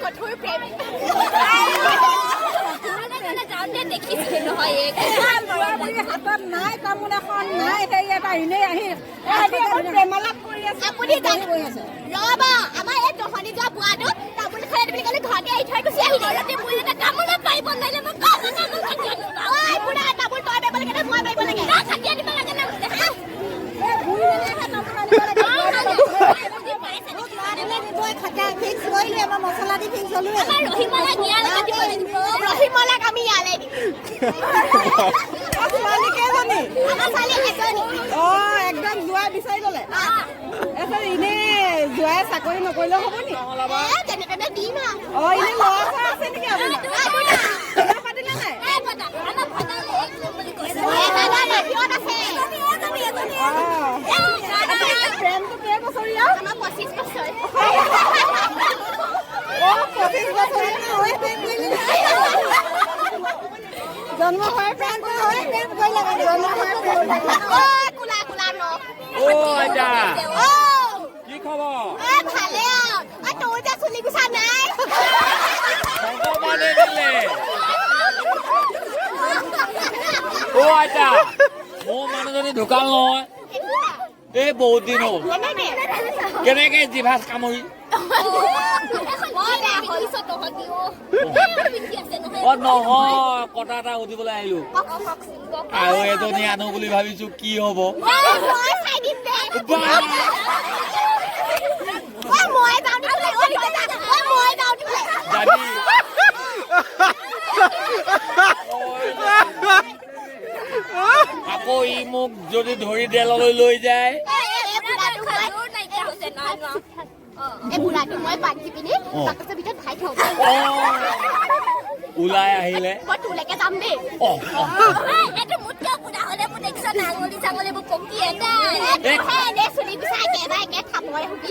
কঠোৰ প্ৰেম যাওঁতে দেখিছিলো নহয় হাতত নাই তামোল এখন নাই সেই এটা এনেই আহি প্ৰেমালাপ কৰি আছে আপুনি ৰ'ব আমাৰ এই দহনি যোৱা বোৱাটো তামোল খাই বুলি ক'লে ঘৰতে আহি থৈ গুচি আহিলে মই এটা তামোল পাৰিব নাইলে মই তামোল খাই পুৰা তামোল তই পাৰিব লাগে মই পাৰিব লাগে খাটি আনিব লাগে না মছলা দি ফিক্স হলো ৰহিমলাক আমি ইয়ালে দিম ছোৱালী কেইজনী আমাৰ ছোৱালী এজনী একদম জোৱাই বিচাৰি ললে এনে জোৱাই চাকৰি নকৰিলেও হ'ব নি তেনে তেনে দিম এনে ল'ৰা ছোৱালী আছে নেকি আপোনাৰ পাতিলে নাই প্ৰেমটো কেইবছৰীয়া আমাৰ 25 বছৰ জন্ম হোৱাৰ প্ৰেম কোলা কোলা ন আইতা কি খবৰ ভালে তোৰ যে চুলি গুছা নাই ভগৱানে দিলে আইতা মোৰ মানুহজনী ঢুকাল নহয় এই বহুত দিন হ'ল কেনেকে জিভাত কামুৰি নহয় কথা এটা সুধিবলৈ আহিলো আৰু এজনী আনো বুলি ভাবিছো কি হব আকৌ ই মোক যদি ধৰি দেললৈ লৈ যায় এই বুঢ়াটো মই বান্ধি পিনি বাকচৰ ভিতৰত ভৰাই থওঁ ওলাই আহিলে মই তোলৈকে যাম দেই এইটো মোতকে বুঢ়া হ'লে মোৰ দেখিছ না আঙুলি চাঙুলিবোৰ পকি এটা চুলি গুচাই একেবাৰে একে খাবই হবি